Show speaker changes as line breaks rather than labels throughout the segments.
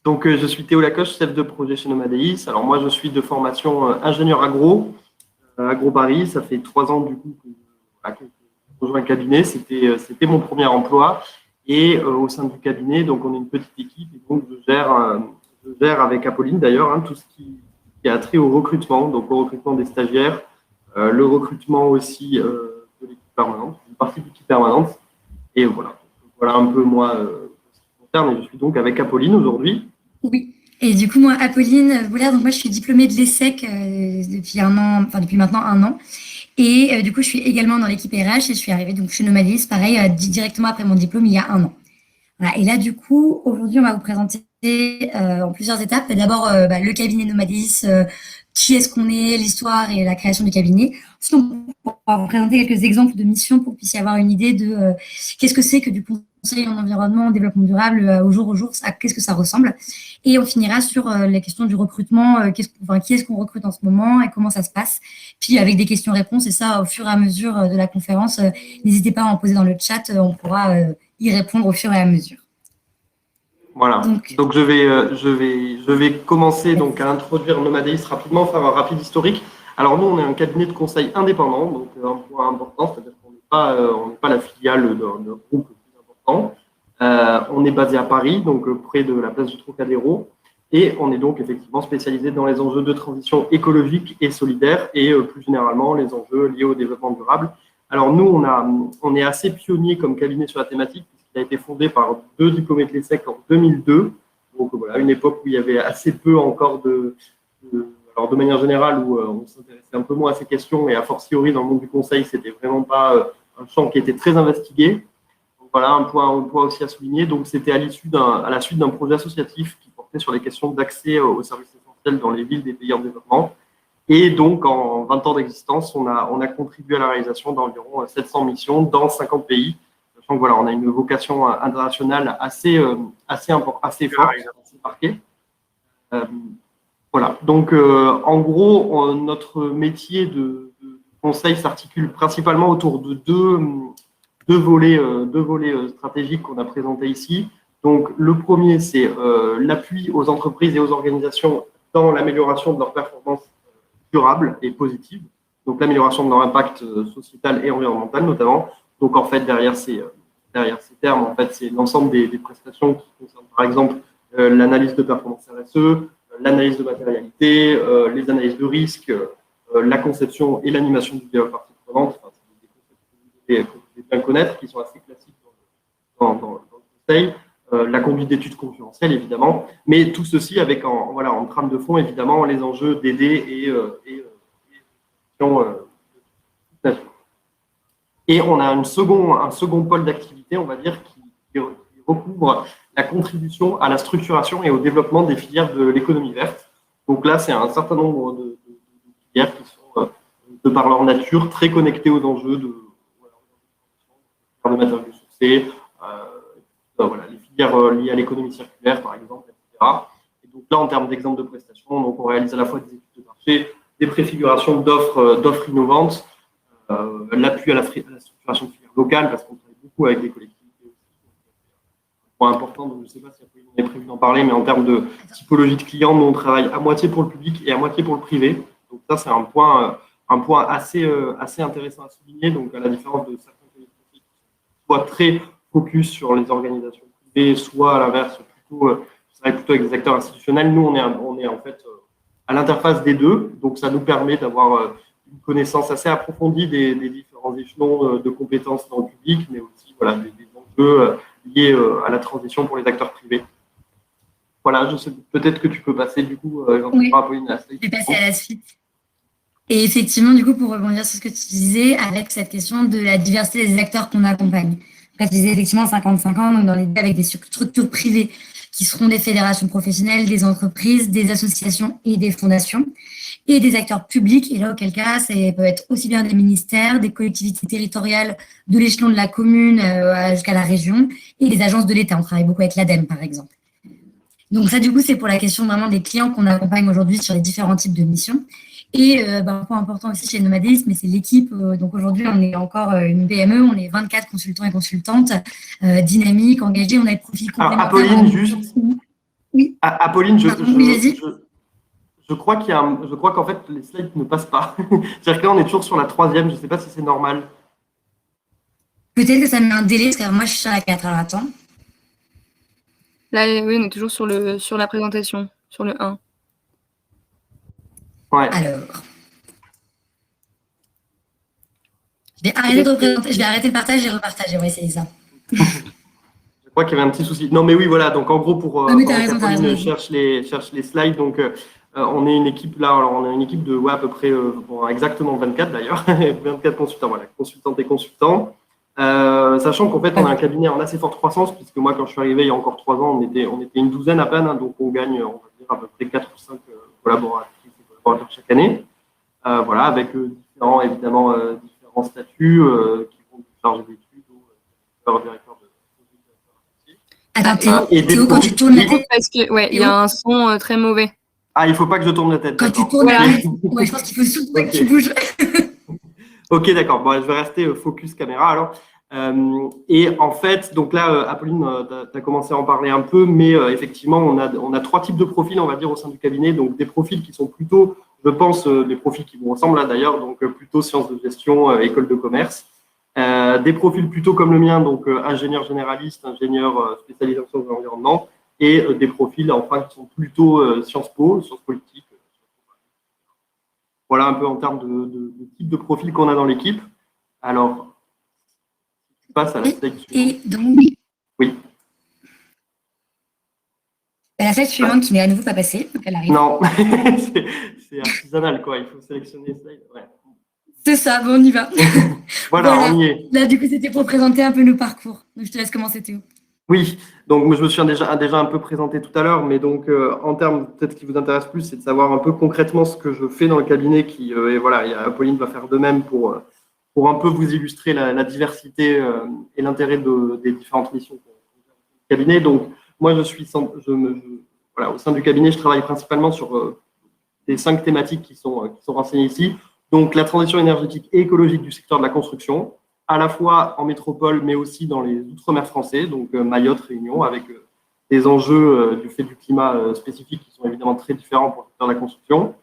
Donc, je suis Théo Lacoche, chef de projet chez Nomadeis. Alors, moi, je suis de formation ingénieur Agro Paris. Ça fait 3 ans, du coup, que j'ai rejoint le cabinet. C'était mon premier emploi. Et au sein du cabinet, donc, on est une petite équipe. Et donc, je gère avec Apolline, d'ailleurs, tout ce qui a trait au recrutement. Donc, au recrutement des stagiaires, le recrutement aussi de l'équipe permanente, une partie de l'équipe permanente. Et voilà. Voilà un peu, moi, ce qui concerne. Et je suis donc avec Apolline aujourd'hui.
Oui. Et du coup, moi, Apolline Boulard, donc moi, je suis diplômée de l'ESSEC depuis un an, enfin depuis maintenant un an. Et du coup, je suis également dans l'équipe RH et je suis arrivée donc chez Nomadis, pareil, directement après mon diplôme il y a un an. Voilà. Et là, du coup, aujourd'hui, on va vous présenter en plusieurs étapes. D'abord, le cabinet Nomadis, qui est-ce qu'on est, l'histoire et la création du cabinet. Ensuite, on va vous présenter quelques exemples de missions pour que vous puissiez avoir une idée de qu'est-ce que c'est que du conseil en environnement, en développement durable, au jour, qu'est-ce que ça ressemble. Et on finira sur les questions du recrutement, qui est-ce qu'on recrute en ce moment et comment ça se passe. Puis avec des questions-réponses, et ça, au fur et à mesure de la conférence, n'hésitez pas à en poser dans le chat, on pourra y répondre au fur et à mesure.
Voilà. Donc je vais commencer donc à introduire Nomadeis rapidement, faire un rapide historique. Alors nous, on est un cabinet de conseil indépendant, donc un point important, c'est-à-dire qu'on n'est pas la filiale d'un groupe plus important. On est basé à Paris, donc près de la place du Trocadéro, et on est donc effectivement spécialisé dans les enjeux de transition écologique et solidaire, et plus généralement les enjeux liés au développement durable. Alors nous, on est assez pionnier comme cabinet sur la thématique, puisqu'il a été fondé par 2 diplômés de l'ESSEC en 2002. Donc voilà, une époque où il y avait assez peu encore alors de manière générale, où on s'intéressait un peu moins à ces questions, et a fortiori dans le monde du conseil, c'était vraiment pas un champ qui était très investigué. Donc voilà, un point aussi à souligner. Donc c'était à la suite d'un projet associatif qui portait sur les questions d'accès aux services essentiels dans les villes des pays en développement. Et donc, en 20 ans d'existence, on a contribué à la réalisation d'environ 700 missions dans 50 pays. Sachant que voilà, on a une vocation internationale assez forte, assez marquée. Voilà. Donc, en gros, notre métier de conseil s'articule principalement autour de deux volets stratégiques qu'on a présentés ici. Donc, le premier, c'est l'appui aux entreprises et aux organisations dans l'amélioration de leur performance durable et positive, donc l'amélioration de leur impact sociétal et environnemental notamment. Donc en fait, derrière ces termes, en fait, c'est l'ensemble des prestations qui concernent par exemple l'analyse de performance RSE, l'analyse de matérialité, les analyses de risque, la conception et l'animation du dialogue partie prenante. Enfin, c'est des concepts que vous devez bien connaître, qui sont assez classiques dans le conseil. La conduite d'études concurrentielles, évidemment, mais tout ceci avec en trame de fond, évidemment, les enjeux d'aider et on a un second pôle d'activité, on va dire, qui recouvre la contribution à la structuration et au développement des filières de l'économie verte. Donc là, c'est un certain nombre de filières qui sont, de par leur nature, très connectées aux enjeux de matériaux sourcés, les filières liées à l'économie circulaire, par exemple, etc. Et donc là, en termes d'exemples de prestations, donc on réalise à la fois des études de marché, des préfigurations d'offres innovantes, l'appui à la structuration de filières locales, parce qu'on travaille beaucoup avec des collectivités aussi. Un point important, donc je ne sais pas si on est prévu d'en parler, mais en termes de typologie de clients, nous on travaille à moitié pour le public et à moitié pour le privé. Donc ça, c'est un point assez intéressant à souligner. Donc à la différence de certains collectivités qui sont soit très focus sur les organisations privées, soit à l'inverse, plutôt avec des acteurs institutionnels. Nous, on est en fait à l'interface des deux, donc ça nous permet d'avoir une connaissance assez approfondie des différents échelons de compétences dans le public, mais aussi des enjeux liés à la transition pour les acteurs privés. Voilà, je sais peut-être que tu peux passer du coup,
oui, Apolline, je vais passer à la suite. Et effectivement, du coup, pour rebondir sur ce que tu disais, avec cette question de la diversité des acteurs qu'on accompagne. Quand tu disais effectivement 55 ans, donc dans les avec des structures privées qui seront des fédérations professionnelles, des entreprises, des associations et des fondations, et des acteurs publics. Et là, auquel cas, ça peut être aussi bien des ministères, des collectivités territoriales, de l'échelon de la commune jusqu'à la région, et des agences de l'État. On travaille beaucoup avec l'ADEME, par exemple. Donc ça, du coup, c'est pour la question vraiment des clients qu'on accompagne aujourd'hui sur les différents types de missions. Et un point important aussi chez Nomadis, mais c'est l'équipe. Donc aujourd'hui, on est encore une PME, on est 24 consultants et consultantes, dynamiques, engagés, on a des profils complémentaires.
Apolline, juste,
Oui.
Apolline,
Oui, vas-y.
je crois je crois qu'en fait, les slides ne passent pas. C'est-à-dire que là, on est toujours sur la 3e. Je ne sais pas si c'est normal.
Peut-être que ça met un délai, parce que moi, je suis sur la 4. Alors, attends.
Là, oui, on est toujours sur la présentation, sur le 1.
Ouais.
Alors. Je vais arrêter le partage et repartager. On va essayer ça.
Je crois qu'il y avait un petit souci. Non, mais oui, voilà. Donc, en gros, pour
Non, mais t'as raison,
Apolline cherche les slides, donc on est une équipe là. Alors, on a une équipe de à peu près exactement 24 d'ailleurs, 24 consultants, voilà, consultantes et consultants. Sachant qu'en fait, on a un cabinet en assez forte croissance, puisque moi, quand je suis arrivé il y a encore 3 ans, on était une douzaine à peine, hein, donc on gagne, on va dire, à peu près 4 ou 5 collaboratrices et collaborateurs chaque année. Voilà, avec évidemment, différents statuts qui vont du chargé d'études au directeur de.
Attends, Théo, quand tu tournes la tête.
Parce que, ouais, il y a un son très mauvais.
Ah, il ne faut pas que je tourne la tête.
Quand tu tournes la tête, ouais, je pense qu'il faut surtout pas que tu bouges.
Ok, d'accord. Bon, je vais rester focus caméra alors. Et en fait, donc là, Apolline, tu as commencé à en parler un peu, mais effectivement, on a 3 types de profils, on va dire, au sein du cabinet. Donc, des profils qui sont plutôt, je pense, des profils qui vont ensemble là d'ailleurs, donc plutôt sciences de gestion, école de commerce. Des profils plutôt comme le mien, donc ingénieur généraliste, ingénieur spécialisé en sciences de l'environnement, et des profils enfin qui sont plutôt Sciences Po, sciences politiques. Voilà un peu en termes de type de profil qu'on a dans l'équipe. Alors, je passe à la slide suivante.
Et donc,
oui.
La slide suivante qui n'est à nouveau pas passée, donc elle arrive.
Non, c'est artisanal, quoi. Il faut sélectionner les slides. Ouais.
C'est ça, bon, on y va.
Voilà, on y est.
Là, du coup, c'était pour présenter un peu nos parcours. Donc, je te laisse commencer, Théo.
Oui, donc je me suis déjà un peu présenté tout à l'heure, mais donc en termes, peut-être ce qui vous intéresse plus, c'est de savoir un peu concrètement ce que je fais dans le cabinet, et voilà, Apolline va faire de même pour un peu vous illustrer la diversité et l'intérêt des différentes missions du cabinet. Donc, moi, voilà, au sein du cabinet, je travaille principalement sur les 5 thématiques qui sont renseignées ici. Donc, la transition énergétique et écologique du secteur de la construction, à la fois en métropole, mais aussi dans les outre-mer français, donc Mayotte, Réunion, avec des enjeux du fait du climat spécifique qui sont évidemment très différents pour le secteur de la construction.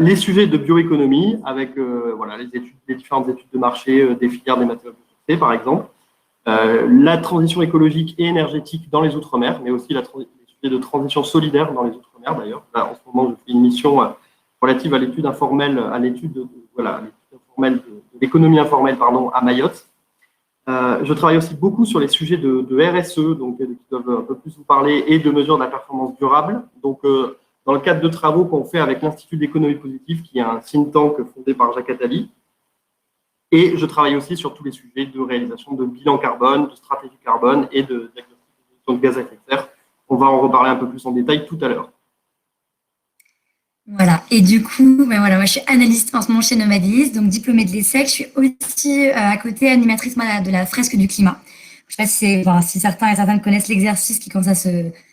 Les sujets de bioéconomie, avec voilà, les différentes études de marché des filières des matériaux biosourcés, par exemple. La transition écologique et énergétique dans les outre-mer, mais aussi les sujets de transition solidaire dans les outre-mer, d'ailleurs. Là, en ce moment, je fais une mission relative à l'étude informelle, de l'économie informelle, à Mayotte. Je travaille aussi beaucoup sur les sujets de RSE, donc qui doivent un peu plus vous parler, et de mesures de la performance durable. Donc, dans le cadre de travaux qu'on fait avec l'Institut d'économie positive, qui est un think tank fondé par Jacques Attali. Et je travaille aussi sur tous les sujets de réalisation de bilan carbone, de stratégie carbone et de diagnostic de gaz à effet de serre. On va en reparler un peu plus en détail tout à l'heure.
Voilà, et du coup, ben voilà, moi je suis analyste en ce moment chez Nomadis, donc diplômée de l'ESSEC. Je suis aussi à côté animatrice de la fresque du climat. Je ne sais pas si certains et certaines connaissent l'exercice qui commence à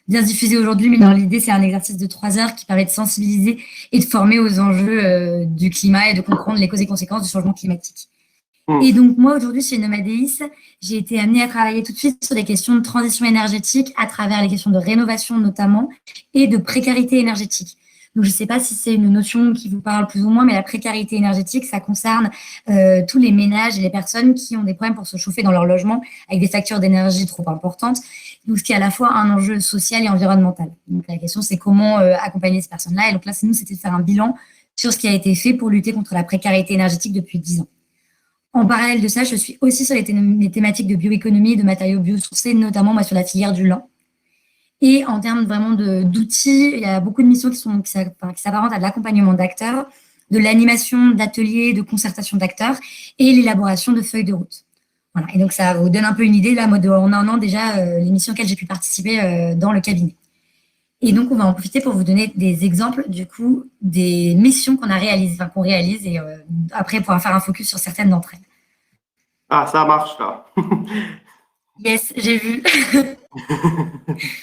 bien se diffuser aujourd'hui, mais dans l'idée, c'est un exercice de 3 heures qui permet de sensibiliser et de former aux enjeux du climat et de comprendre les causes et conséquences du changement climatique. Et donc, moi, aujourd'hui, chez Nomadis, j'ai été amenée à travailler tout de suite sur des questions de transition énergétique à travers les questions de rénovation notamment et de précarité énergétique. Donc, je ne sais pas si c'est une notion qui vous parle plus ou moins, mais la précarité énergétique, ça concerne tous les ménages et les personnes qui ont des problèmes pour se chauffer dans leur logement avec des factures d'énergie trop importantes. Donc, ce qui est à la fois un enjeu social et environnemental. Donc, la question, c'est comment accompagner ces personnes-là. Et donc là, c'était de faire un bilan sur ce qui a été fait pour lutter contre la précarité énergétique depuis 10 ans. En parallèle de ça, je suis aussi sur les thématiques de bioéconomie et de matériaux biosourcés, notamment moi, sur la filière du lin. Et en termes vraiment d'outils, il y a beaucoup de missions qui s'apparentent à de l'accompagnement d'acteurs, de l'animation d'ateliers, de concertation d'acteurs et l'élaboration de feuilles de route. Voilà. Et donc, ça vous donne un peu une idée, là, en un an déjà, les missions auxquelles j'ai pu participer dans le cabinet. Et donc, on va en profiter pour vous donner des exemples, du coup, des missions qu'on réalise et après, pouvoir faire un focus sur certaines d'entre elles.
Ah, ça marche, là.
Yes, j'ai vu.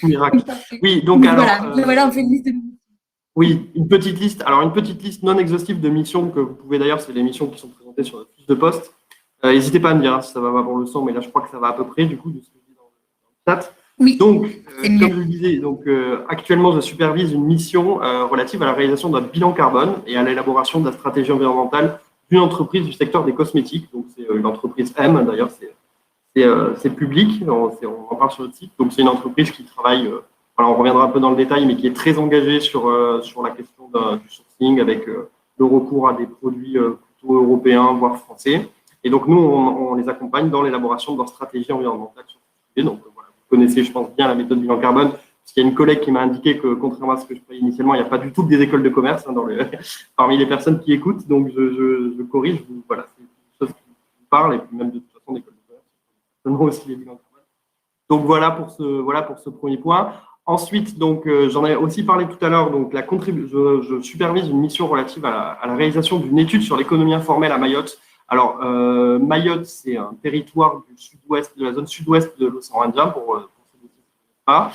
Miracle. Oui, donc alors.
Voilà, on fait une liste de missions.
Oui, une petite liste. Alors, une petite liste non exhaustive de missions que vous pouvez d'ailleurs, c'est les missions qui sont présentées sur notre fiche de poste. N'hésitez pas à me dire si ça va pas pour le son, mais là, je crois que ça va à peu près, du coup, de ce que je dis dans le chat.
Oui.
Donc,
C'est mieux.
comme je le disais, donc, actuellement, je supervise une mission relative à la réalisation d'un bilan carbone et à l'élaboration de la stratégie environnementale d'une entreprise du secteur des cosmétiques. Donc, c'est une entreprise M, d'ailleurs, c'est public, on en parle sur le site. Donc, c'est une entreprise qui travaille, voilà, on reviendra un peu dans le détail, mais qui est très engagée sur la question du sourcing avec le recours à des produits plutôt européens, voire français. Et donc, nous, on les accompagne dans l'élaboration de leur stratégie environnementale sur ce sujet. Donc, voilà, vous connaissez, je pense, bien la méthode bilan carbone, parce qu'il y a une collègue qui m'a indiqué que, contrairement à ce que je croyais initialement, il n'y a pas du tout que des écoles de commerce parmi les personnes qui écoutent. Donc, je corrige. Voilà, c'est quelque chose qui vous parle, et puis même de toute façon, d'école de commerce, seulement aussi les bilans carbone. Donc, voilà pour ce premier point. Ensuite, donc, j'en ai aussi parlé tout à l'heure. Donc, je supervise une mission relative à la réalisation d'une étude sur l'économie informelle à Mayotte. Alors, Mayotte, c'est un territoire du sud-ouest, de la zone sud-ouest de l'océan Indien, pour ceux qui ne connaissent pas,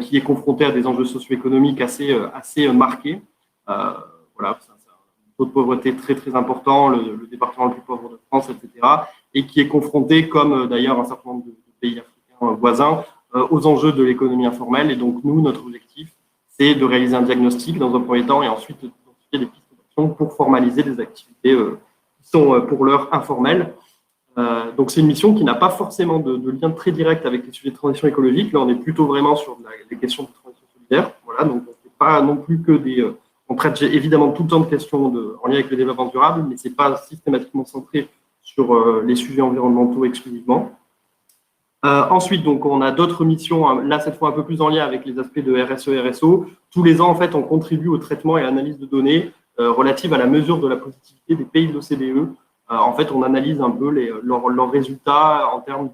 qui est confronté à des enjeux socio-économiques assez marqués. Voilà, c'est un taux de pauvreté très, très important, le département le plus pauvre de France, etc., et qui est confronté, comme d'ailleurs un certain nombre de pays africains voisins, aux enjeux de l'économie informelle. Et donc, nous, notre objectif, c'est de réaliser un diagnostic dans un premier temps et ensuite d'identifier des pistes d'action pour formaliser des activités qui sont pour l'heure informelles. Donc, c'est une mission qui n'a pas forcément de lien très direct avec les sujets de transition écologique. Là, on est plutôt vraiment sur des questions de transition solidaire. Voilà, donc, on ne fait pas non plus que on traite évidemment tout le temps de questions en lien avec le développement durable, mais ce n'est pas systématiquement centré sur les sujets environnementaux exclusivement. Ensuite, donc, on a d'autres missions, là, cette fois un peu plus en lien avec les aspects de RSE, RSO. Tous les ans, en fait, on contribue au traitement et à l'analyse de données relatives à la mesure de la positivité des pays de l'OCDE. En fait, on analyse un peu leurs résultats en termes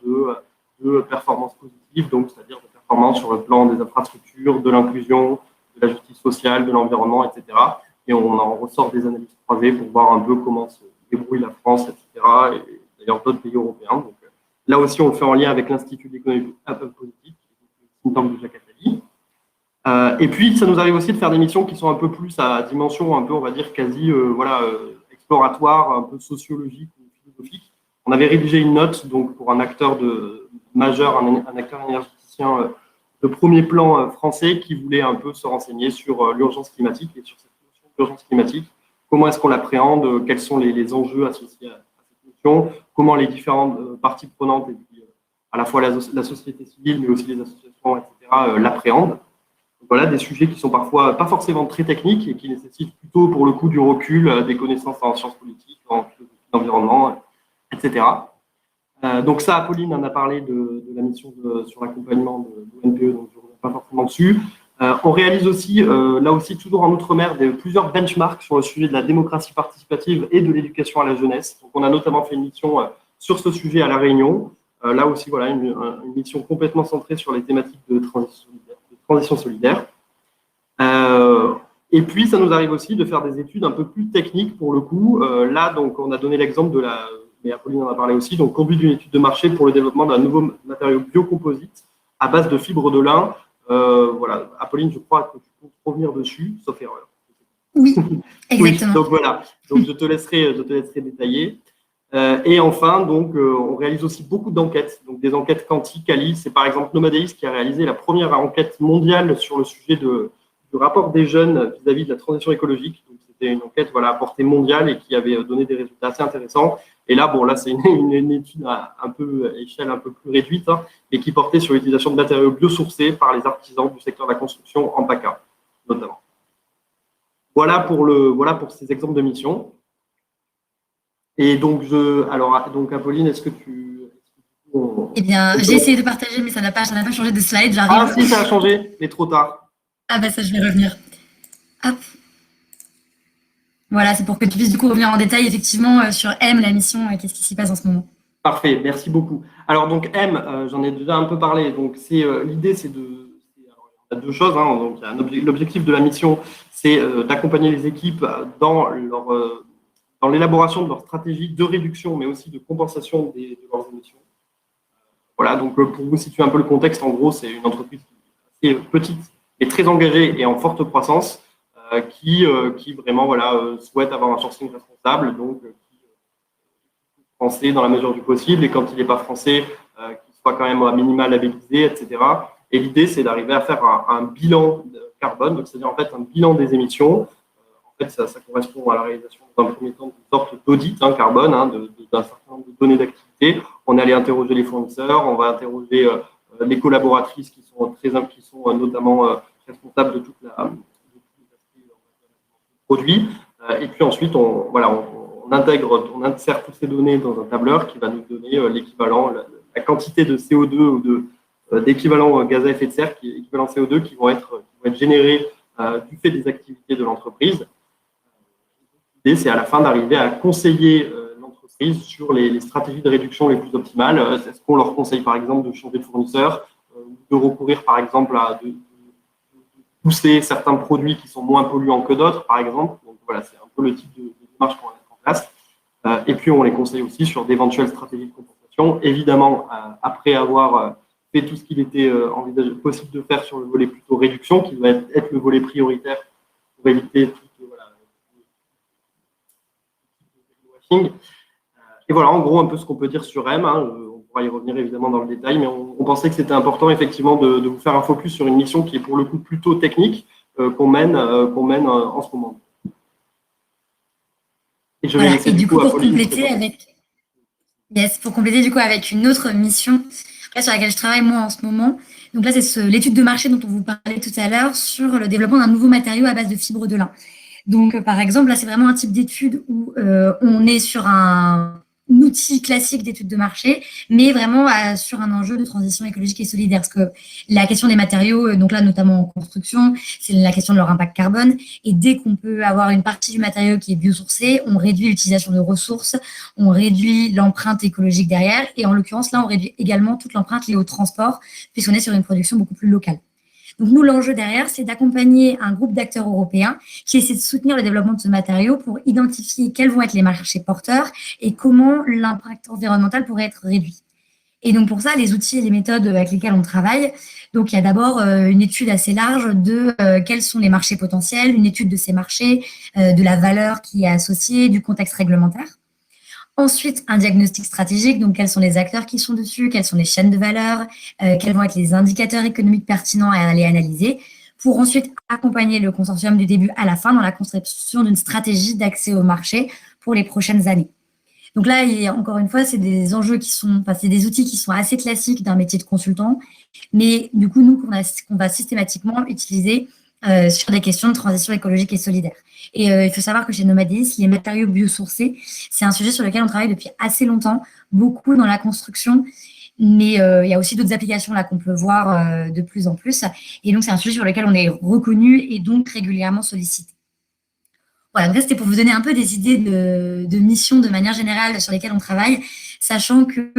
de performance positive, donc c'est-à-dire de performance sur le plan des infrastructures, de l'inclusion, de la justice sociale, de l'environnement, etc. Et on en ressort des analyses croisées pour voir un peu comment se débrouille la France, etc. Et d'ailleurs d'autres pays européens. Donc, là aussi, on le fait en lien avec l'Institut d'économie positive, une tank de Jacques Attali. Et puis, ça nous arrive aussi de faire des missions qui sont un peu plus à dimension, un peu, on va dire, quasi exploratoire, un peu sociologique ou philosophique. On avait rédigé une note donc, pour un acteur majeur, un acteur énergéticien de premier plan français qui voulait un peu se renseigner sur l'urgence climatique et sur cette notion d'urgence climatique. Comment est-ce qu'on l'appréhende? Quels sont les enjeux associés à cette notion? Comment les différentes parties prenantes, et puis, à la fois la société civile, mais aussi les associations, etc., l'appréhendent. Voilà, des sujets qui sont parfois pas forcément très techniques et qui nécessitent plutôt, pour le coup, du recul, des connaissances en sciences politiques, en philosophie d'environnement, etc. Donc ça, Apolline en a parlé de la mission sur l'accompagnement de l'ONPE, donc je ne reviens pas forcément dessus. On réalise aussi, là aussi, toujours en Outre-mer, plusieurs benchmarks sur le sujet de la démocratie participative et de l'éducation à la jeunesse. Donc on a notamment fait une mission sur ce sujet à La Réunion. Là aussi, voilà, une mission complètement centrée sur les thématiques de transition solidaire. Et puis, ça nous arrive aussi de faire des études un peu plus techniques pour le coup. Là, donc, on a donné l'exemple mais Apolline en a parlé aussi, donc conduite d'une étude de marché pour le développement d'un nouveau matériau biocomposite à base de fibres de lin. Voilà, Apolline, je crois que tu peux revenir dessus, sauf erreur.
Oui, exactement.
Oui, donc voilà, donc je te laisserai détailler. Et enfin, donc, on réalise aussi beaucoup d'enquêtes, donc des enquêtes quantiques. C'est par exemple Nomadeis qui a réalisé la première enquête mondiale sur le sujet du rapport des jeunes vis-à-vis de la transition écologique. Donc, c'était une enquête à portée mondiale et qui avait donné des résultats assez intéressants. Et là, bon, là, c'est une étude à échelle un peu plus réduite, hein, mais qui portait sur l'utilisation de matériaux biosourcés par les artisans du secteur de la construction en PACA, notamment. Voilà pour ces exemples de missions. Et donc, Apolline, est-ce que tu...
Eh bien, j'ai essayé de partager, mais ça n'a pas changé de slide. J'arrive.
Ah si, ça a changé, mais trop tard.
Ah bah ça, je vais revenir. Hop. Voilà, c'est pour que tu puisses du coup revenir en détail effectivement sur M, la mission, qu'est-ce qui s'y passe en ce moment.
Parfait, merci beaucoup. Alors donc M, j'en ai déjà un peu parlé. Donc l'idée, c'est il y a deux choses. Hein, donc l'objectif de la mission, c'est d'accompagner les équipes dans l'élaboration de leur stratégie de réduction, mais aussi de compensation de leurs émissions. Voilà, donc pour vous situer un peu le contexte, en gros, c'est une entreprise assez petite et très engagée et en forte croissance qui vraiment souhaite avoir un sourcing responsable, donc français dans la mesure du possible, et quand il n'est pas français, qu'il soit quand même à minima labellisé, etc. Et l'idée, c'est d'arriver à faire un bilan de carbone, donc c'est-à-dire en fait un bilan des émissions. En fait, ça correspond à la réalisation, dans un premier temps, d'une sorte d'audit carbone, d'un certain nombre de données d'activité. On est allé interroger les fournisseurs, on va interroger les collaboratrices qui sont notamment responsables de tout l'aspect produit. Et puis ensuite, on insère toutes ces données dans un tableur qui va nous donner l'équivalent, la quantité de CO2 ou d'équivalent gaz à effet de serre, qui est équivalent CO2, qui vont être générés du fait des activités de l'entreprise. L'idée, c'est à la fin d'arriver à conseiller l'entreprise sur les stratégies de réduction les plus optimales. Est-ce qu'on leur conseille, par exemple, de changer de fournisseur, de recourir, par exemple, à de pousser certains produits qui sont moins polluants que d'autres, par exemple. Donc voilà, c'est un peu le type de démarche qu'on va mettre en place. Et puis, on les conseille aussi sur d'éventuelles stratégies de compensation. Évidemment, après avoir fait tout ce qu'il était possible de faire sur le volet plutôt réduction, qui doit être le volet prioritaire pour éviter tout washing. Et voilà, en gros, un peu ce qu'on peut dire sur M. On pourra y revenir évidemment dans le détail, mais on pensait que c'était important effectivement de vous faire un focus sur une mission qui est pour le coup plutôt technique qu'on mène en ce moment.
Et je vais laisser du coup pour compléter pour compléter du coup avec une autre mission sur laquelle je travaille moi en ce moment. Donc là, c'est l'étude de marché dont on vous parlait tout à l'heure sur le développement d'un nouveau matériau à base de fibres de lin. Donc, par exemple, là, c'est vraiment un type d'étude où on est sur un outil classique d'étude de marché, mais vraiment sur un enjeu de transition écologique et solidaire. Parce que la question des matériaux, donc là, notamment en construction, c'est la question de leur impact carbone. Et dès qu'on peut avoir une partie du matériau qui est biosourcé, on réduit l'utilisation de ressources, on réduit l'empreinte écologique derrière. Et en l'occurrence, là, on réduit également toute l'empreinte liée au transport, puisqu'on est sur une production beaucoup plus locale. Donc, nous, l'enjeu derrière, c'est d'accompagner un groupe d'acteurs européens qui essaie de soutenir le développement de ce matériau pour identifier quels vont être les marchés porteurs et comment l'impact environnemental pourrait être réduit. Et donc, pour ça, les outils et les méthodes avec lesquels on travaille, donc il y a d'abord une étude assez large de quels sont les marchés potentiels, une étude de ces marchés, de la valeur qui est associée, du contexte réglementaire. Ensuite, un diagnostic stratégique, donc quels sont les acteurs qui sont dessus, quelles sont les chaînes de valeur, quels vont être les indicateurs économiques pertinents à aller analyser, pour ensuite accompagner le consortium du début à la fin dans la conception d'une stratégie d'accès au marché pour les prochaines années. Donc là, encore une fois, c'est des enjeux c'est des outils qui sont assez classiques d'un métier de consultant, mais du coup, nous, qu'on va systématiquement utiliser sur des questions de transition écologique et solidaire. Et il faut savoir que chez Nomadis, les matériaux biosourcés, c'est un sujet sur lequel on travaille depuis assez longtemps, beaucoup dans la construction, mais il y a aussi d'autres applications là qu'on peut voir de plus en plus. Et donc, c'est un sujet sur lequel on est reconnu et donc régulièrement sollicité. Voilà, donc ça, c'était pour vous donner un peu des idées de missions de manière générale sur lesquelles on travaille, sachant que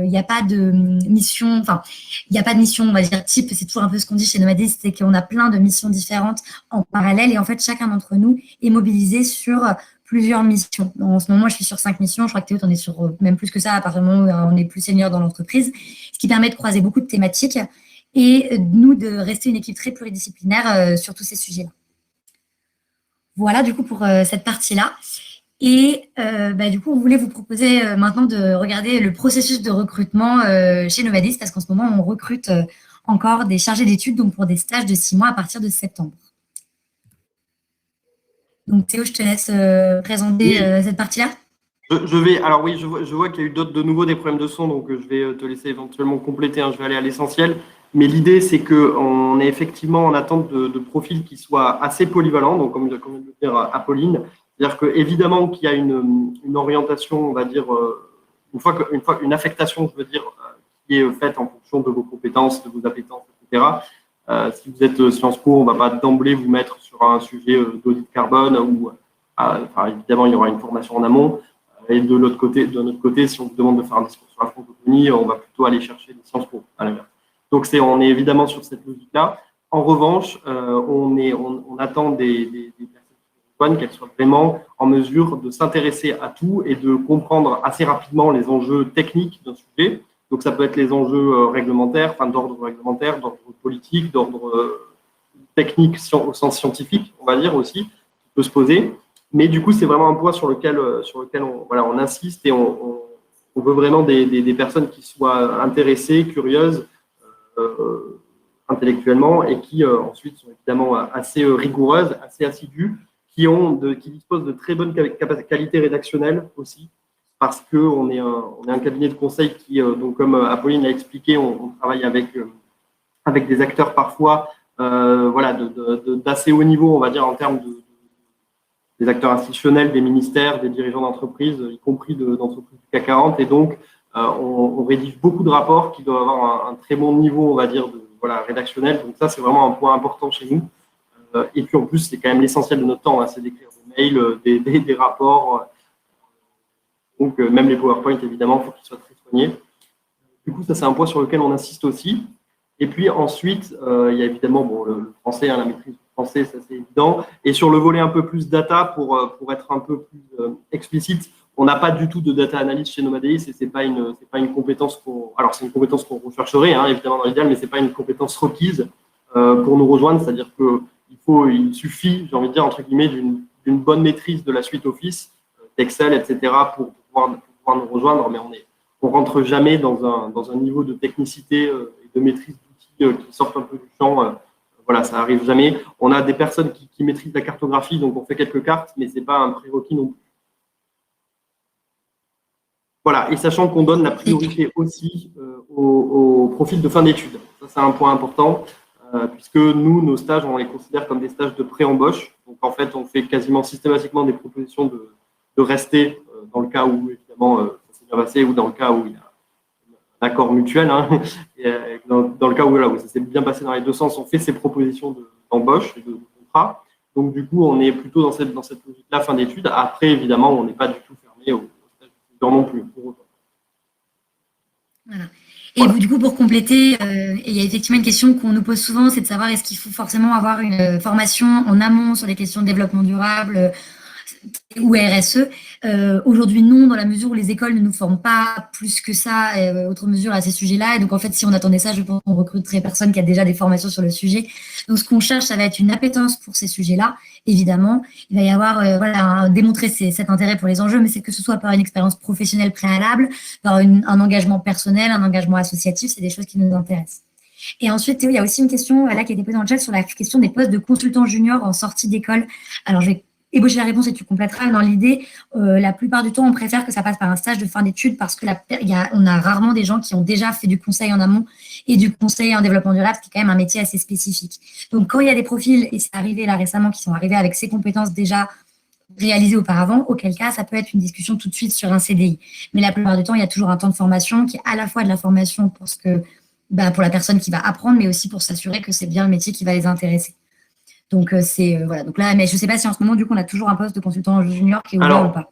il n'y a pas de mission, on va dire type, c'est toujours un peu ce qu'on dit chez Nomadis, c'est qu'on a plein de missions différentes en parallèle et en fait, chacun d'entre nous est mobilisé sur plusieurs missions. En ce moment, je suis sur 5 missions, je crois que Théo, t'en es sur même plus que ça, apparemment, on est plus senior dans l'entreprise, ce qui permet de croiser beaucoup de thématiques et nous de rester une équipe très pluridisciplinaire sur tous ces sujets-là. Voilà, du coup, pour cette partie-là. Et du coup, on voulait vous proposer maintenant de regarder le processus de recrutement chez Nomadis, parce qu'en ce moment, on recrute encore des chargés d'études, donc pour des stages de 6 mois à partir de septembre. Donc, Théo, je te laisse présenter cette partie-là.
Je vois qu'il y a eu de nouveau des problèmes de son, donc je vais te laisser éventuellement compléter. Je vais aller à l'essentiel. Mais l'idée, c'est qu'on est effectivement en attente de profils qui soient assez polyvalents, donc comme vient de le dire Apolline. C'est-à-dire qu'évidemment qu'il y a une orientation, on va dire, une affectation, je veux dire, qui est faite en fonction de vos compétences, de vos appétences, etc. Si vous êtes Sciences Po, on ne va pas d'emblée vous mettre sur un sujet d'audit carbone ou, évidemment, il y aura une formation en amont. Et de notre côté, si on vous demande de faire un discours sur la francophonie, on va plutôt aller chercher des Sciences Po, à l'inverse. Donc, on est évidemment sur cette logique-là. En revanche, on attend des personnes qu'elles soient vraiment en mesure de s'intéresser à tout et de comprendre assez rapidement les enjeux techniques d'un sujet. Donc, ça peut être les enjeux réglementaires, d'ordre réglementaire, d'ordre politique, d'ordre technique au sens scientifique, on va dire aussi, qui peut se poser. Mais du coup, c'est vraiment un point sur lequel on insiste et on veut vraiment des personnes qui soient intéressées, curieuses, intellectuellement et qui ensuite sont évidemment assez rigoureuses, assez assidues, qui disposent de très bonnes qualités rédactionnelles aussi, parce qu'on est un cabinet de conseil qui, donc comme Apolline l'a expliqué, on travaille avec des acteurs parfois d'assez haut niveau, on va dire, en termes des acteurs institutionnels, des ministères, des dirigeants d'entreprises, y compris d'entreprises du CAC 40. Et donc, on rédige beaucoup de rapports qui doivent avoir un très bon niveau, on va dire, rédactionnel. Donc ça, c'est vraiment un point important chez nous. Et puis en plus, c'est quand même l'essentiel de notre temps, c'est d'écrire des mails, des rapports. Donc même les PowerPoint, évidemment, il faut qu'ils soient très soignés. Du coup, ça, c'est un point sur lequel on insiste aussi. Et puis ensuite, il y a évidemment le français, la maîtrise du français, ça c'est évident. Et sur le volet un peu plus data, pour être un peu plus explicite, on n'a pas du tout de data analyst chez Nomadis et c'est pas une compétence alors c'est une compétence qu'on rechercherait, évidemment dans l'idéal, mais c'est pas une compétence requise pour nous rejoindre. C'est-à-dire qu'il suffit, j'ai envie de dire entre guillemets, d'une bonne maîtrise de la suite Office, d'Excel, etc. pour pouvoir nous rejoindre. Mais on rentre jamais dans un niveau de technicité et de maîtrise d'outils qui sortent un peu du champ. Ça arrive jamais. On a des personnes qui maîtrisent la cartographie, donc on fait quelques cartes, mais c'est pas un prérequis non plus. Voilà, et sachant qu'on donne la priorité aussi au profil de fin d'études. Ça, c'est un point important, puisque nous, nos stages, on les considère comme des stages de pré-embauche. Donc, en fait, on fait quasiment systématiquement des propositions de rester dans le cas où, évidemment, ça s'est bien passé, ou dans le cas où il y a un accord mutuel. Et dans le cas où ça s'est bien passé dans les deux sens, on fait ces propositions d'embauche et de contrat. Donc, du coup, on est plutôt dans cette logique-là, fin d'études. Après, évidemment, on n'est pas du tout fermé au non plus.
Voilà. Et vous, du coup, pour compléter, il y a effectivement une question qu'on nous pose souvent, c'est de savoir est-ce qu'il faut forcément avoir une formation en amont sur les questions de développement durable ou RSE. Aujourd'hui, non, dans la mesure où les écoles ne nous forment pas plus que ça, autre mesure à ces sujets-là. Et donc, en fait, si on attendait ça, je pense qu'on recruterait personne qui a déjà des formations sur le sujet. Donc, ce qu'on cherche, ça va être une appétence pour ces sujets-là, évidemment. Il va y avoir, démontrer cet intérêt pour les enjeux, mais c'est que ce soit par une expérience professionnelle préalable, par un engagement personnel, un engagement associatif, c'est des choses qui nous intéressent. Et ensuite, Théo, il y a aussi une question là qui a été posée dans le chat sur la question des postes de consultant junior en sortie d'école. Alors, je vais ébaucher la réponse et tu compléteras. Dans l'idée, la plupart du temps, on préfère que ça passe par un stage de fin d'études parce que on a rarement des gens qui ont déjà fait du conseil en amont et du conseil en développement durable, qui est quand même un métier assez spécifique. Donc, quand il y a des profils, et c'est arrivé là récemment, qui sont arrivés avec ces compétences déjà réalisées auparavant, auquel cas, ça peut être une discussion tout de suite sur un CDI. Mais la plupart du temps, il y a toujours un temps de formation qui est à la fois de la formation pour la personne qui va apprendre, mais aussi pour s'assurer que c'est bien le métier qui va les intéresser. Donc, voilà. Donc là, mais je ne sais pas si en ce moment, du coup, on a toujours un poste de consultant junior qui est ouvert ou pas.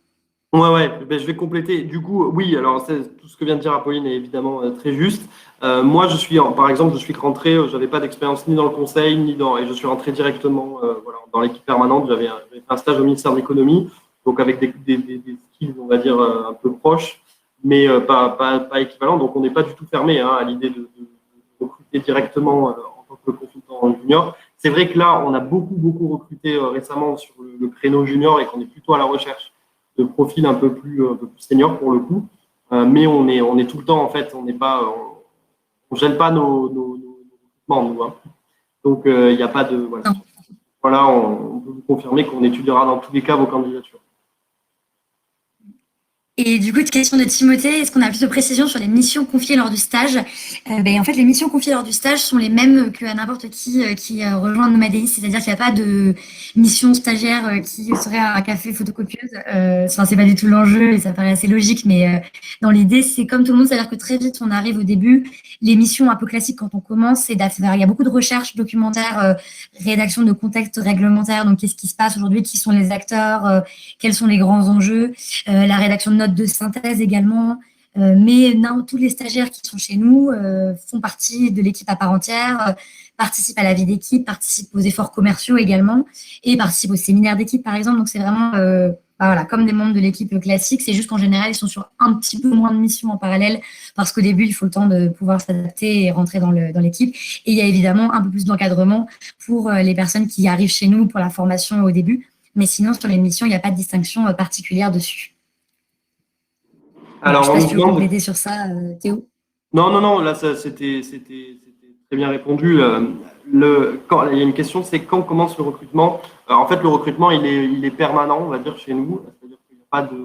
Ouais, ben, je vais compléter. Du coup, oui, alors tout ce que vient de dire Apolline est évidemment très juste. Moi, par exemple, je suis rentré, je n'avais pas d'expérience ni dans le conseil, et je suis rentré directement dans l'équipe permanente. J'avais fait un stage au ministère de l'économie, donc avec des skills, on va dire, un peu proches, mais pas équivalents. Donc, on n'est pas du tout fermé à l'idée de recruter directement en tant que consultant junior. C'est vrai que là, on a beaucoup recruté récemment sur le créneau junior et qu'on est plutôt à la recherche de profils un peu plus seniors pour le coup. Mais on est tout le temps, en fait, on gêne pas nos recrutements, nous. Donc, il n'y a pas de… Voilà, on peut vous confirmer qu'on étudiera dans tous les cas vos candidatures.
Et du coup, question de Timothée, est-ce qu'on a plus de précisions sur les missions confiées lors du stage? En fait, les missions confiées lors du stage sont les mêmes qu'à n'importe qui rejoint Nomadis, c'est-à-dire qu'il n'y a pas de mission stagiaire qui serait un café photocopieuse. C'est pas du tout l'enjeu et ça paraît assez logique, mais dans l'idée, c'est comme tout le monde, c'est-à-dire que très vite, on arrive au début. Les missions un peu classiques quand on commence, c'est d'affaire. Il y a beaucoup de recherches documentaires, rédaction de contexte réglementaire, donc qu'est-ce qui se passe aujourd'hui, qui sont les acteurs, quels sont les grands enjeux, la rédaction de notes de synthèse également, mais tous les stagiaires qui sont chez nous font partie de l'équipe à part entière, participent à la vie d'équipe, participent aux efforts commerciaux également, et participent aux séminaires d'équipe par exemple. Donc c'est vraiment comme des membres de l'équipe classique, c'est juste qu'en général ils sont sur un petit peu moins de missions en parallèle, parce qu'au début il faut le temps de pouvoir s'adapter et rentrer dans l'équipe, et il y a évidemment un peu plus d'encadrement pour les personnes qui arrivent chez nous pour la formation au début, mais sinon sur les missions il n'y a pas de distinction particulière dessus. Alors, je ne sais pas si tu veux compléter sur ça, Théo.
Non, là, c'était très bien répondu. Quand, il y a une question, c'est quand commence le recrutement? Alors, en fait, le recrutement, il est permanent, on va dire, chez nous. C'est-à-dire qu'il n'y a pas de…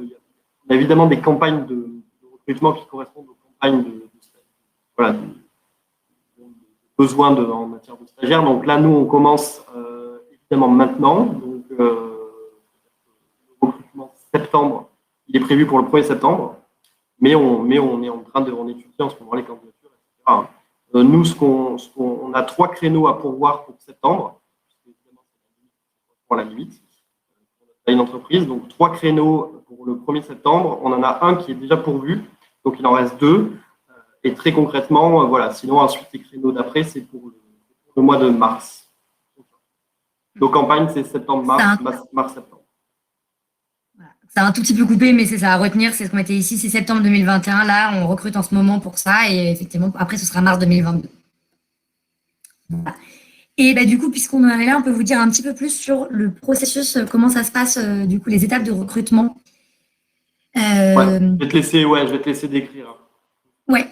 Il y a évidemment des campagnes de recrutement qui correspondent aux campagnes voilà, de besoins en matière de stagiaires. Donc là, nous, on commence évidemment maintenant. Donc, le recrutement septembre, il est prévu pour le 1er septembre. Mais on est en train on étudie en ce moment les candidatures, etc. Nous, on a 3 créneaux à pourvoir pour septembre, pour la limite, pour une entreprise. Donc, 3 créneaux pour le 1er septembre. On en a un qui est déjà pourvu, donc il en reste 2. Et très concrètement, voilà. Sinon, ensuite, les créneaux d'après, c'est pour le mois de mars. Nos campagnes, c'est septembre-mars, mars-septembre.
C'est un tout petit peu coupé, mais c'est ça à retenir, c'est ce qu'on mettait ici, c'est septembre 2021. Là, on recrute en ce moment pour ça et effectivement, après, ce sera mars 2022. Voilà. Et bah, du coup, puisqu'on en est là, on peut vous dire un petit peu plus sur le processus, comment ça se passe, du coup, les étapes de recrutement.
Je vais te laisser décrire.
Ouais.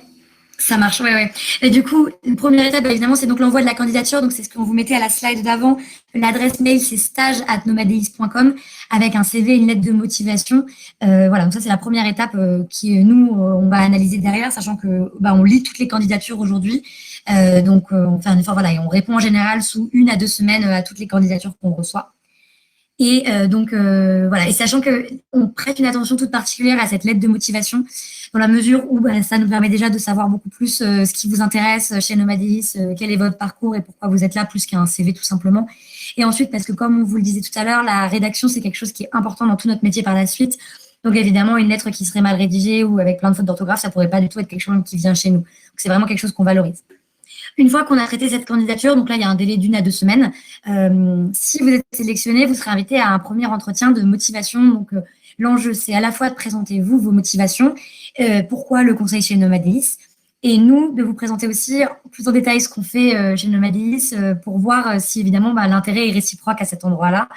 Ça marche, ouais. Et du coup, une première étape, évidemment, c'est donc l'envoi de la candidature. Donc, c'est ce qu'on vous mettait à la slide d'avant. L'adresse mail, c'est stage@nomadeis.com avec un CV et une lettre de motivation. Voilà, donc ça, c'est la première étape qui, nous, on va analyser derrière, sachant que on lit toutes les candidatures aujourd'hui. Donc, on fait un effort, voilà, et on répond en général sous 1 à 2 semaines à toutes les candidatures qu'on reçoit. Et donc, voilà, et sachant qu'on prête une attention toute particulière à cette lettre de motivation, dans la mesure où ça nous permet déjà de savoir beaucoup plus ce qui vous intéresse chez Nomadis, quel est votre parcours et pourquoi vous êtes là, plus qu'un CV tout simplement. Et ensuite, parce que comme on vous le disait tout à l'heure, la rédaction, c'est quelque chose qui est important dans tout notre métier par la suite. Donc évidemment, une lettre qui serait mal rédigée ou avec plein de fautes d'orthographe, ça pourrait pas du tout être quelque chose qui vient chez nous. Donc c'est vraiment quelque chose qu'on valorise. Une fois qu'on a traité cette candidature, donc là, il y a un délai d'1 à 2 semaines. Si vous êtes sélectionné, vous serez invité à un premier entretien de motivation. Donc, l'enjeu, c'est à la fois de présenter, vous, vos motivations, pourquoi le conseil chez Nomadis, et nous, de vous présenter aussi plus en détail ce qu'on fait chez Nomadis pour voir si, évidemment, l'intérêt est réciproque à cet endroit-là.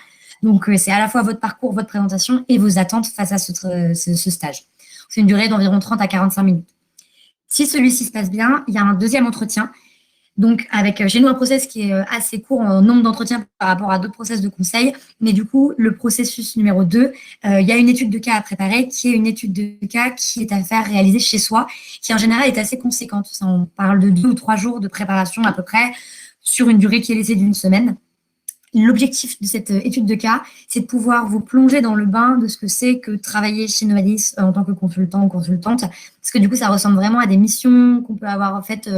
Donc, c'est à la fois votre parcours, votre présentation et vos attentes face à ce stage. C'est une durée d'environ 30 à 45 minutes. Si celui-ci se passe bien, il y a un deuxième entretien. Donc, avec chez nous un process qui est assez court en nombre d'entretiens par rapport à d'autres process de conseil. Mais du coup, le processus numéro 2, il y a une étude de cas à préparer, qui est une étude de cas qui est à faire réaliser chez soi, qui en général est assez conséquente. Ça, on parle de 2 ou 3 jours de préparation à peu près, sur une durée qui est laissée d'1 semaine. L'objectif de cette étude de cas, c'est de pouvoir vous plonger dans le bain de ce que c'est que travailler chez Nomadis en tant que consultant ou consultante. Parce que du coup, ça ressemble vraiment à des missions qu'on peut avoir faites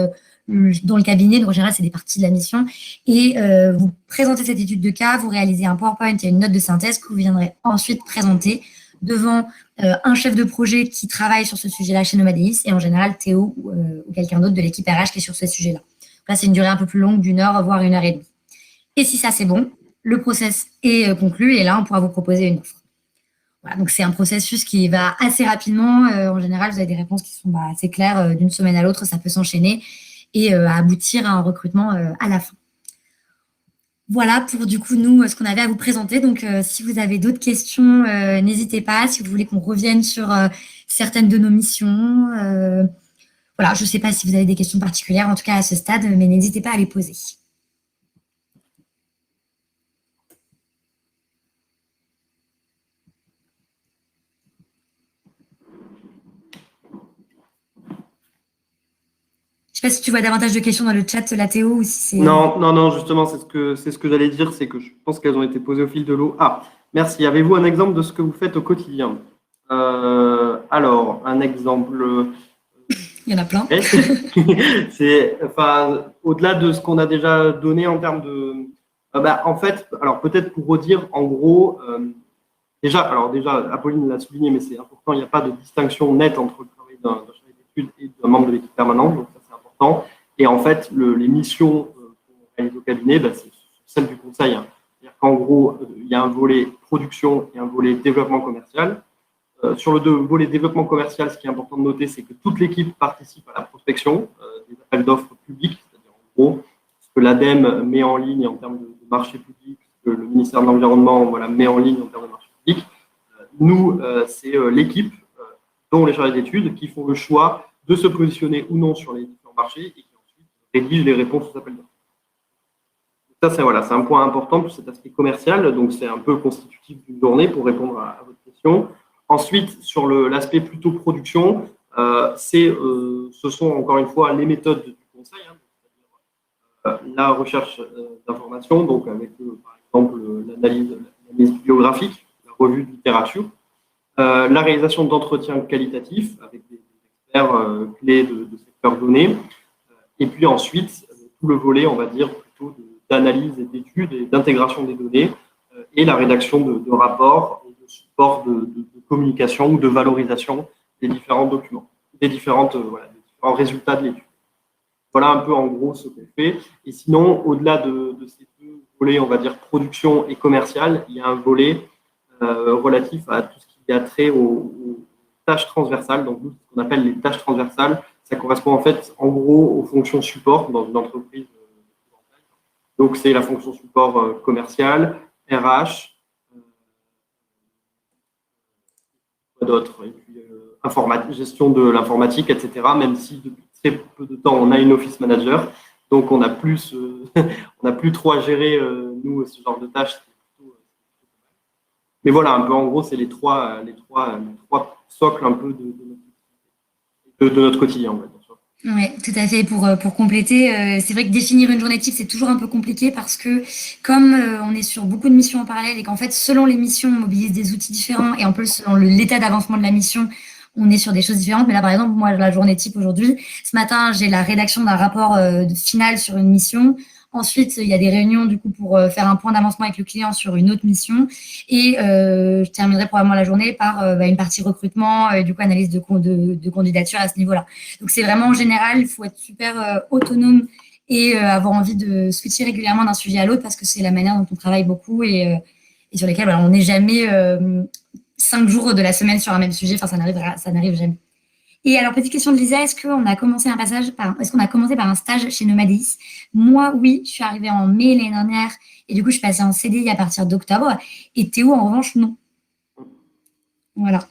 dans le cabinet. Donc, en général, c'est des parties de la mission. Et vous présentez cette étude de cas, vous réalisez un PowerPoint et une note de synthèse que vous viendrez ensuite présenter devant un chef de projet qui travaille sur ce sujet-là chez Nomadis et en général Théo ou quelqu'un d'autre de l'équipe RH qui est sur ce sujet-là. Là, c'est une durée un peu plus longue d'1 heure, voire 1 heure et demie. Et si ça, c'est bon, le process est conclu et là, on pourra vous proposer une offre. Voilà, donc c'est un processus qui va assez rapidement. En général, vous avez des réponses qui sont assez claires. D'une semaine à l'autre, ça peut s'enchaîner et aboutir à un recrutement à la fin. Voilà pour du coup, nous, ce qu'on avait à vous présenter. Donc, si vous avez d'autres questions, n'hésitez pas. Si vous voulez qu'on revienne sur certaines de nos missions. Voilà, je ne sais pas si vous avez des questions particulières, en tout cas à ce stade, mais n'hésitez pas à les poser. Je ne sais pas si tu vois davantage de questions dans le chat, la Théo, ou si c'est…
Non, justement, c'est ce que j'allais dire, c'est que je pense qu'elles ont été posées au fil de l'eau. Ah, merci. Avez-vous un exemple de ce que vous faites au quotidien? Alors, un exemple…
Il y en a plein.
C'est, au-delà de ce qu'on a déjà donné en termes de… en fait, alors peut-être pour redire, en gros, déjà, Apolline l'a souligné, mais c'est important, il n'y a pas de distinction nette entre le travail d'un chargé d'études et d'un membre de l'équipe permanente, donc ça c'est important. Et en fait, les missions qu'on réalise au cabinet, c'est celles du conseil. C'est-à-dire qu'en gros, il y a un volet production et un volet développement commercial. Sur le volet développement commercial, ce qui est important de noter, c'est que toute l'équipe participe à la prospection des appels d'offres publics, c'est-à-dire en gros ce que l'ADEME met en ligne en termes de marché public, ce que le ministère de l'Environnement met en ligne en termes de marché public. Nous, c'est l'équipe, dont les chargés d'études, qui font le choix de se positionner ou non sur les différents marchés et qui ensuite rédige les réponses aux appels d'offres. Ça, c'est un point important pour cet aspect commercial. Donc, c'est un peu constitutif d'une journée pour répondre à votre question. Ensuite, sur l'aspect plutôt production, ce sont encore une fois les méthodes du conseil, la recherche d'informations, donc avec par exemple l'analyse bibliographique, la revue de littérature, la réalisation d'entretiens qualitatifs avec des experts clés de secteurs donnés, et puis ensuite tout le volet, on va dire, plutôt d'analyse et d'études et d'intégration des données, et la rédaction de rapports et de supports de communication ou de valorisation des différents documents, des différents résultats de l'étude. Voilà un peu en gros ce qu'on fait. Et sinon, au-delà de ces deux volets, on va dire production et commercial, il y a un volet relatif à tout ce qui a trait aux tâches transversales. Donc, nous, ce qu'on appelle les tâches transversales, ça correspond en fait, en gros, aux fonctions support dans une entreprise. Donc, c'est la fonction support commerciale, RH, quoi d'autre, et puis gestion de l'informatique, etc. Même si depuis très peu de temps, on a une office manager, donc on n'a plus, trop à gérer, nous, ce genre de tâches. Mais voilà, un peu en gros, c'est les trois socles un peu de notre quotidien, on va dire.
Oui, tout à fait. Pour compléter, c'est vrai que définir une journée type, c'est toujours un peu compliqué parce que comme on est sur beaucoup de missions en parallèle et qu'en fait, selon les missions, on mobilise des outils différents et en plus, selon l'état d'avancement de la mission, on est sur des choses différentes. Mais là, par exemple, moi, la journée type aujourd'hui, ce matin, j'ai la rédaction d'un rapport final sur une mission. Ensuite, il y a des réunions du coup pour faire un point d'avancement avec le client sur une autre mission. Et je terminerai probablement la journée par une partie recrutement, du coup analyse de candidature à ce niveau-là. Donc c'est vraiment en général, il faut être super autonome et avoir envie de switcher régulièrement d'un sujet à l'autre parce que c'est la manière dont on travaille beaucoup et sur lesquels on n'est jamais 5 jours de la semaine sur un même sujet. Enfin, ça n'arrive jamais. Et alors, petite question de Lisa, est-ce qu'on a commencé par un stage chez Nomadis? Moi, oui, je suis arrivée en mai l'année dernière et du coup, je suis passée en CDI à partir d'octobre. Et Théo, en revanche, non. Voilà.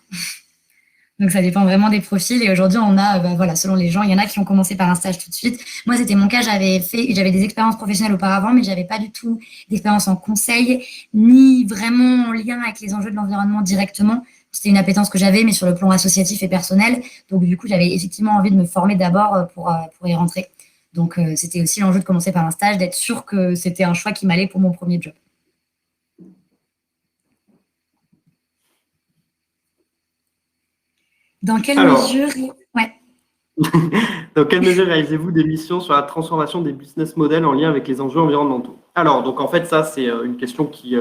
Donc, ça dépend vraiment des profils. Et aujourd'hui, on a, selon les gens, il y en a qui ont commencé par un stage tout de suite. Moi, c'était mon cas. J'avais des expériences professionnelles auparavant, mais j'avais pas du tout d'expérience en conseil, ni vraiment en lien avec les enjeux de l'environnement directement. C'était une appétence que j'avais, mais sur le plan associatif et personnel. Donc, du coup, j'avais effectivement envie de me former d'abord pour y rentrer. Donc, c'était aussi l'enjeu de commencer par un stage, d'être sûr que c'était un choix qui m'allait pour mon premier job. Dans quelle mesure
Dans quelle mesure réalisez-vous des missions sur la transformation des business models en lien avec les enjeux environnementaux? Alors, donc en fait, ça, c'est une question qui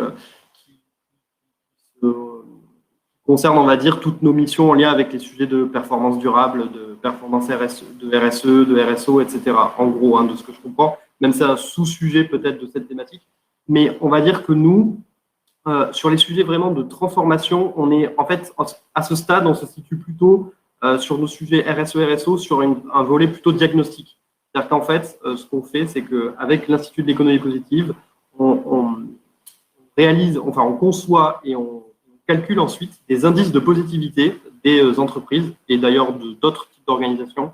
concerne, on va dire, toutes nos missions en lien avec les sujets de performance durable, de performance RSE, de RSO, etc. En gros, de ce que je comprends, même c'est un sous-sujet peut-être de cette thématique. Mais on va dire que nous, sur les sujets vraiment de transformation, on est en fait, à ce stade, on se situe plutôt sur nos sujets RSE, RSO, sur un volet plutôt diagnostique. C'est-à-dire qu'en fait, ce qu'on fait, c'est qu'avec l'Institut de l'économie positive, on conçoit et on calcule ensuite des indices de positivité des entreprises et d'ailleurs d'autres types d'organisations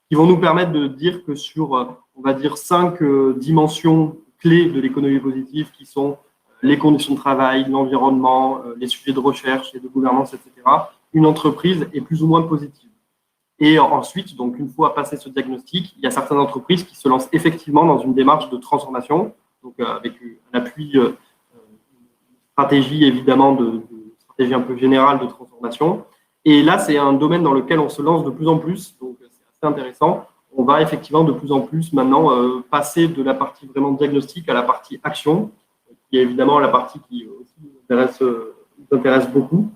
qui vont nous permettre de dire que sur, on va dire, 5 dimensions clés de l'économie positive qui sont les conditions de travail, l'environnement, les sujets de recherche et de gouvernance, etc., une entreprise est plus ou moins positive. Et ensuite, donc une fois passé ce diagnostic, il y a certaines entreprises qui se lancent effectivement dans une démarche de transformation, donc avec un appui, une stratégie évidemment stratégie un peu générale de transformation. Et là, c'est un domaine dans lequel on se lance de plus en plus, donc c'est assez intéressant. On va effectivement de plus en plus maintenant passer de la partie vraiment diagnostic à la partie action, qui est évidemment la partie qui aussi nous intéresse beaucoup.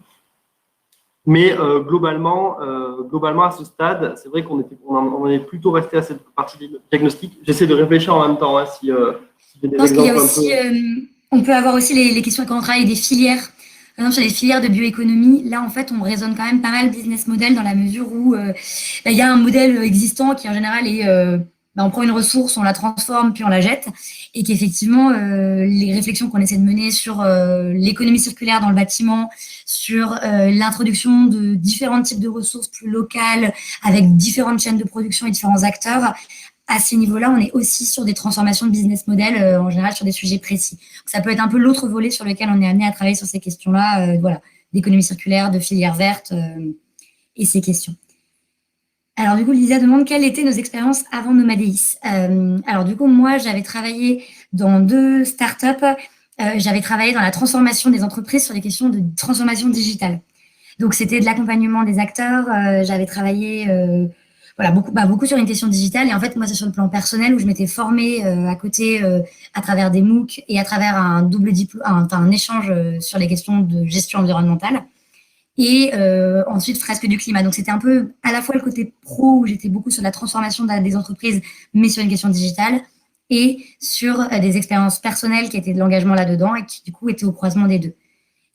Mais globalement, à ce stade, c'est vrai qu'on est plutôt resté à cette partie diagnostic. J'essaie de réfléchir en même temps si j'ai des exemples.
Il y a aussi, on peut avoir aussi les questions quand on travaille des filières. Par exemple, sur les filières de bioéconomie, là, en fait, on raisonne quand même pas mal business model dans la mesure où il y a un modèle existant qui, en général, est on prend une ressource, on la transforme, puis on la jette. Et qu'effectivement, les réflexions qu'on essaie de mener sur l'économie circulaire dans le bâtiment, sur l'introduction de différents types de ressources plus locales, avec différentes chaînes de production et différents acteurs, à ces niveaux-là, on est aussi sur des transformations de business model, en général sur des sujets précis. Donc, ça peut être un peu l'autre volet sur lequel on est amené à travailler sur ces questions-là, voilà, d'économie circulaire, de filière verte et ces questions. Alors du coup, Lisa demande quelles étaient nos expériences avant Nomadéis. Alors du coup, moi, j'avais travaillé dans 2 startups. J'avais travaillé dans la transformation des entreprises sur les questions de transformation digitale. Donc c'était de l'accompagnement des acteurs. J'avais travaillé voilà, beaucoup sur une question digitale. Et en fait, moi, c'est sur le plan personnel où je m'étais formée à côté à travers des MOOC et à travers un double diplôme, un échange sur les questions de gestion environnementale. Et ensuite, fresque du climat. Donc, c'était un peu à la fois le côté pro, où j'étais beaucoup sur la transformation des entreprises, mais sur une question digitale, et sur des expériences personnelles qui étaient de l'engagement là-dedans et qui, du coup, étaient au croisement des deux.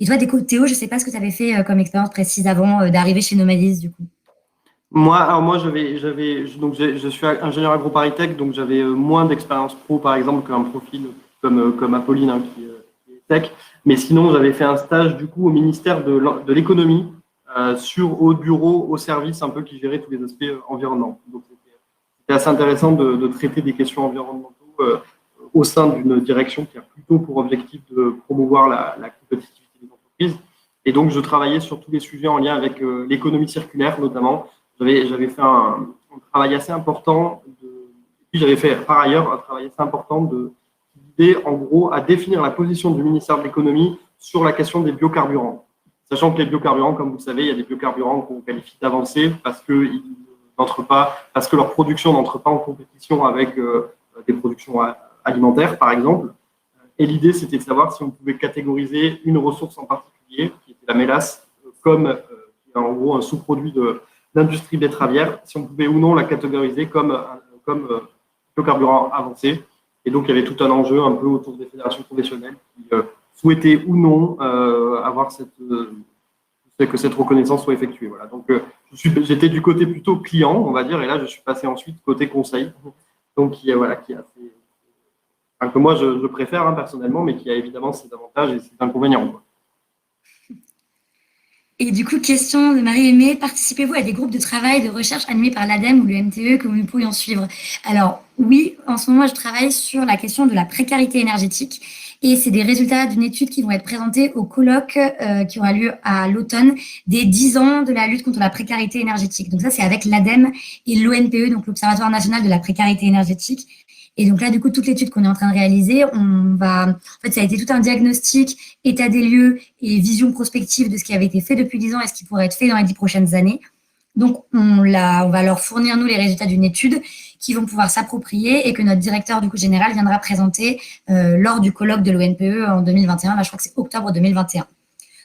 Et toi, Théo, je ne sais pas ce que tu avais fait comme expérience précise avant d'arriver chez Nomadis, du coup.
Moi, je suis ingénieur agroparisTech, donc j'avais moins d'expérience pro, par exemple, qu'un profil comme Apolline, hein, qui est tech. Mais sinon, j'avais fait un stage, du coup, au ministère de l'économie, au bureau, au service, un peu qui gérait tous les aspects environnement. Donc, c'était assez intéressant de traiter des questions environnementaux au sein d'une direction qui a plutôt pour objectif de promouvoir la compétitivité des entreprises. Et donc, je travaillais sur tous les sujets en lien avec l'économie circulaire, notamment. J'avais fait un travail assez important. Et puis, j'avais fait par ailleurs un travail assez important d'idée, en gros, à définir la position du ministère de l'économie sur la question des biocarburants. Sachant que les biocarburants, comme vous le savez, il y a des biocarburants qu'on qualifie d'avancés parce que leur production n'entre pas en compétition avec des productions alimentaires, par exemple. Et l'idée, c'était de savoir si on pouvait catégoriser une ressource en particulier, qui était la mélasse, comme en gros un sous-produit de l'industrie betteravière, si on pouvait ou non la catégoriser comme biocarburant avancé. Et donc, il y avait tout un enjeu un peu autour des fédérations professionnelles qui souhaitaient ou non avoir que cette reconnaissance soit effectuée. Voilà. Donc, j'étais du côté plutôt client, on va dire, et là, je suis passé ensuite côté conseil. Donc, qui est assez, enfin, que moi, je préfère personnellement, mais qui a évidemment ses avantages et ses inconvénients, quoi.
Et du coup, question de Marie-Aimée, participez-vous à des groupes de travail, de recherche animés par l'ADEME ou le MTE que nous pourrions suivre? Alors oui, en ce moment, je travaille sur la question de la précarité énergétique et c'est des résultats d'une étude qui vont être présentés au colloque qui aura lieu à l'automne des 10 ans de la lutte contre la précarité énergétique. Donc ça, c'est avec l'ADEME et l'ONPE, donc l'Observatoire national de la précarité énergétique. Et donc là, du coup, toute l'étude qu'on est en train de réaliser, en fait, ça a été tout un diagnostic, état des lieux et vision prospective de ce qui avait été fait depuis 10 ans et ce qui pourrait être fait dans les 10 prochaines années. Donc, on va leur fournir, nous, les résultats d'une étude qu'ils vont pouvoir s'approprier et que notre directeur, du coup, général viendra présenter lors du colloque de l'ONPE en 2021. Là, je crois que c'est octobre 2021.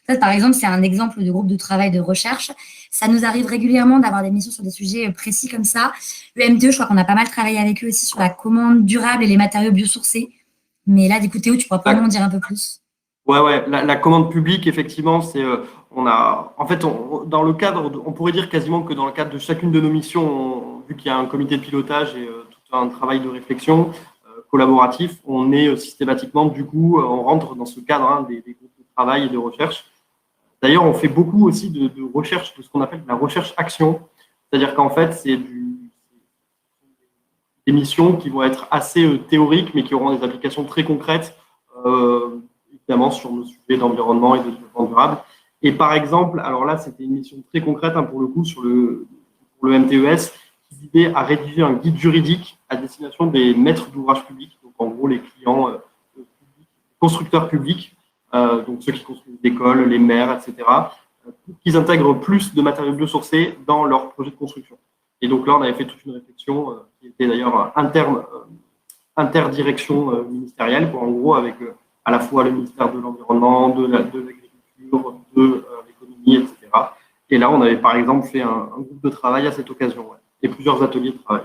Ça, par exemple, c'est un exemple de groupe de travail de recherche. Ça nous arrive régulièrement d'avoir des missions sur des sujets précis comme ça. Le MTE, je crois qu'on a pas mal travaillé avec eux aussi sur la commande durable et les matériaux biosourcés. Mais là, du coup, Théo, tu pourras probablement en dire un peu plus.
Ouais. La commande publique, effectivement, c'est dans le cadre, on pourrait dire quasiment que dans le cadre de chacune de nos missions, vu qu'il y a un comité de pilotage et tout un travail de réflexion collaboratif, on est systématiquement, du coup, on rentre dans ce cadre des groupes de travail et de recherche. D'ailleurs, on fait beaucoup aussi de recherche, de ce qu'on appelle la recherche-action. C'est-à-dire qu'en fait, c'est des missions qui vont être assez théoriques, mais qui auront des applications très concrètes, évidemment, sur nos sujets d'environnement et de développement durable. Et par exemple, alors là, c'était une mission très concrète, pour le coup, pour le MTES, qui visait à rédiger un guide juridique à destination des maîtres d'ouvrage publics, donc en gros les clients constructeurs publics, donc ceux qui construisent des écoles, les maires, etc., pour qu'ils intègrent plus de matériaux biosourcés dans leur projet de construction. Et donc là, on avait fait toute une réflexion qui était d'ailleurs interdirection ministérielle, en gros, avec à la fois le ministère de l'Environnement, de l'Agriculture, de l'économie, etc. Et là, on avait par exemple fait un groupe de travail à cette occasion, et plusieurs ateliers de travail.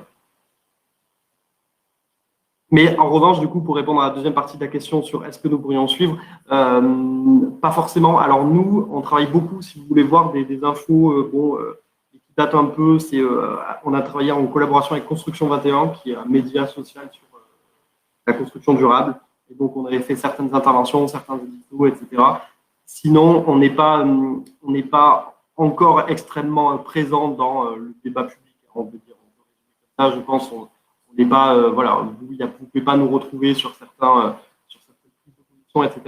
Mais en revanche, du coup, pour répondre à la deuxième partie de la question sur est-ce que nous pourrions suivre, pas forcément. Alors nous, on travaille beaucoup, si vous voulez voir des infos qui datent un peu, on a travaillé en collaboration avec Construction 21, qui est un média social sur la construction durable. Et donc, on avait fait certaines interventions, certains éditos, etc. Sinon, on n'est pas encore extrêmement présent dans le débat public, on peut dire. Ça, je pense, on n'est pas, voilà, vous ne pouvez pas nous retrouver sur certaines prises de position, etc.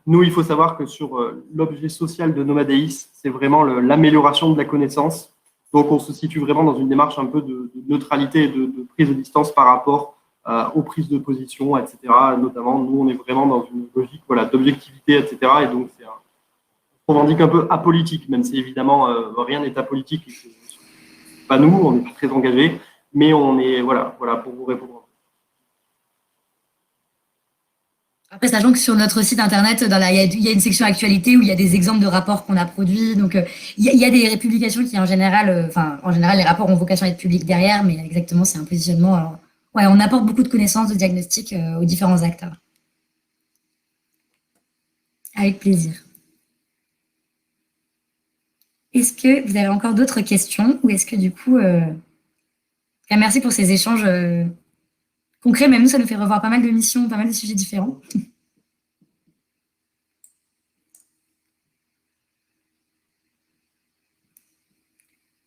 Nous, il faut savoir que sur l'objet social de Nomadeis, c'est vraiment l'amélioration de la connaissance. Donc, on se situe vraiment dans une démarche un peu de neutralité et de prise de distance par rapport aux prises de position, etc. Notamment, nous, on est vraiment dans une logique d'objectivité, etc. Et donc, on revendique un peu apolitique, même si évidemment, rien n'est apolitique. Pas nous, on n'est pas très engagés, mais on est, voilà pour vous répondre.
Après, sachant que sur notre site internet, il y a une section actualité où il y a des exemples de rapports qu'on a produits. Donc, il y a des publications qui, en général, les rapports ont vocation à être publics derrière, mais exactement, c'est un positionnement. Alors, ouais, on apporte beaucoup de connaissances, de diagnostics aux différents acteurs. Avec plaisir. Est-ce que vous avez encore d'autres questions ou est-ce que du coup, merci pour ces échanges concrets. Même nous, ça nous fait revoir pas mal de missions, pas mal de sujets différents.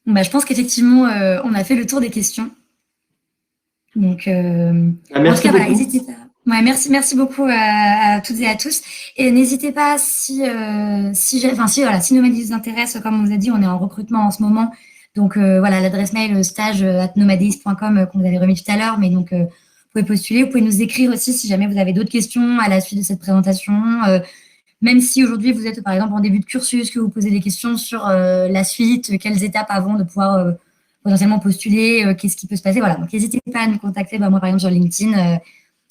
Bah, je pense qu'effectivement, on a fait le tour des questions. Donc,
merci
en tout cas,
beaucoup.
N'hésitez pas. Ouais, merci beaucoup à toutes et à tous. Et n'hésitez pas si Nomadis vous intéresse, comme on vous a dit, on est en recrutement en ce moment. Donc l'adresse mail stage@nomadis.com qu'on vous avait remis tout à l'heure. Mais donc, vous pouvez postuler. Vous pouvez nous écrire aussi si jamais vous avez d'autres questions à la suite de cette présentation. Même si aujourd'hui vous êtes par exemple en début de cursus, que vous posez des questions sur la suite, quelles étapes avant de pouvoir potentiellement postuler, qu'est-ce qui peut se passer. Voilà, donc n'hésitez pas à nous contacter, moi par exemple sur LinkedIn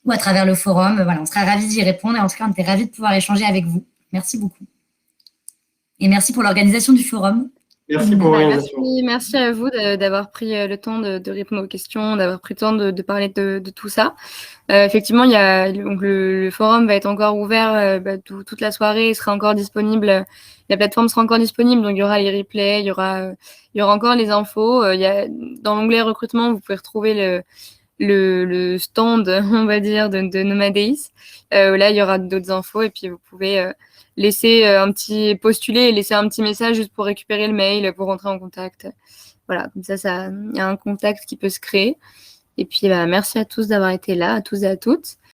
ou à travers le forum. Voilà, on sera ravis d'y répondre et en tout cas on était ravis de pouvoir échanger avec vous. Merci beaucoup. Et merci pour l'organisation du forum.
Merci pour l'organisation.
Merci à vous d'avoir pris le temps de répondre aux questions, d'avoir pris le temps de parler de tout ça. Effectivement, donc le forum va être encore ouvert toute la soirée, il sera encore disponible. La plateforme sera encore disponible, donc il y aura les replays, il y aura encore les infos. Dans l'onglet recrutement, vous pouvez retrouver le stand, on va dire, de Nomadeis. Là, il y aura d'autres infos et puis vous pouvez laisser postuler et laisser un petit message juste pour récupérer le mail, pour rentrer en contact. Voilà, comme ça, il y a un contact qui peut se créer. Et puis, merci à tous d'avoir été là, à tous et à toutes.